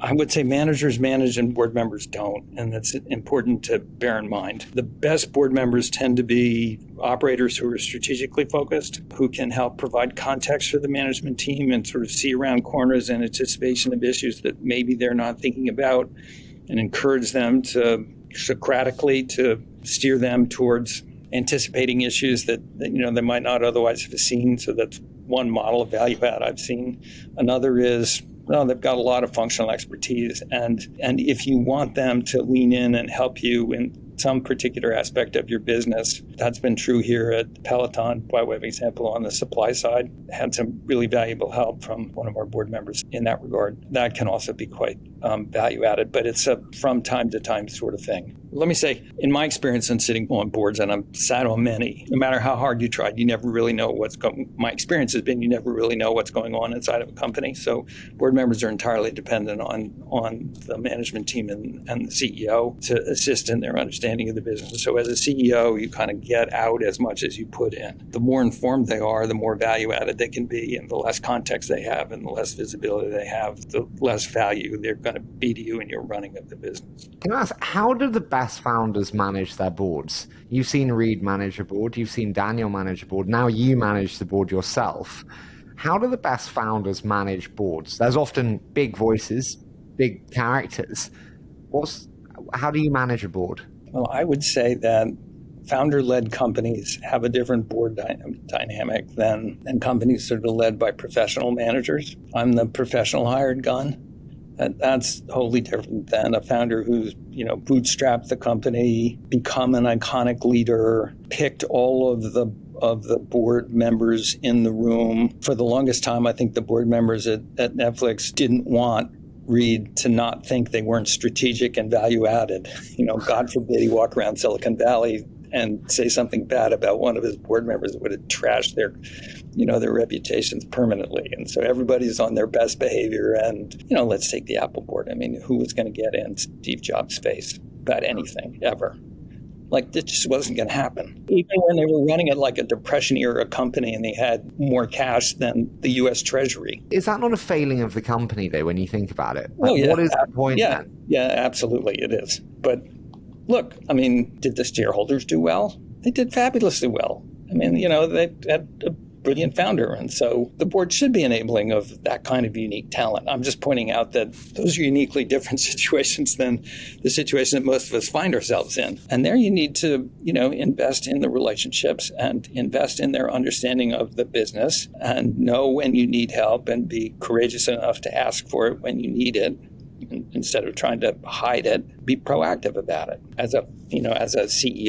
I would say managers manage and board members don't, and that's important to bear in mind. The best board members tend to be operators who are strategically focused, who can help provide context for the management team and sort of see around corners in anticipation of issues that maybe they're not thinking about, and encourage them to Socratically to steer them towards anticipating issues that they might not otherwise have seen. So that's one model of value add I've seen. Another is, they've got a lot of functional expertise, and if you want them to lean in and help you in some particular aspect of your business, that's been true here at Peloton, by way of example, on the supply side. Had some really valuable help from one of our board members in that regard. That can also be quite value added, but it's a from time to time sort of thing. Let me say, in my experience in sitting on boards, and I'm sat on many, no matter how hard you tried, you never really know my experience has been, you never really know what's going on inside of a company. So board members are entirely dependent on the management team and the CEO to assist in their understanding of the business. So as a CEO, you kind of get out as much as you put in. The more informed they are, the more value added they can be, and the less context they have and the less visibility they have, the less value they're going to be to you in your running of the business. Can I ask, how do the best founders manage their boards? You've seen Reed manage a board, you've seen Daniel manage a board, now you manage the board yourself. How do the best founders manage boards? There's often big voices, big characters. How do you manage a board? Well, I would say that founder-led companies have a different board dynamic than companies that are led by professional managers. I'm the professional hired gun. That's wholly different than a founder who's, bootstrapped the company, become an iconic leader, picked all of the board members in the room. For the longest time, I think the board members at Netflix didn't want Reed to not think they weren't strategic and value added. God forbid he walk around Silicon Valley and say something bad about one of his board members that would have trashed their reputations permanently. And so everybody's on their best behavior. And, let's take the Apple board. I mean, who was going to get in Steve Jobs' face about anything ever? Like, it just wasn't going to happen. Even when they were running it like a Depression-era company and they had more cash than the U.S. Treasury. Is that not a failing of the company, though, when you think about it? Well, yeah, what is the point then? Yeah, absolutely it is. But look, I mean, did the shareholders do well? They did fabulously well. I mean, they had a brilliant founder. And so the board should be enabling of that kind of unique talent. I'm just pointing out that those are uniquely different situations than the situation that most of us find ourselves in. And there you need to, invest in the relationships and invest in their understanding of the business and know when you need help and be courageous enough to ask for it when you need it. Instead of trying to hide it, be proactive about it as a CEO.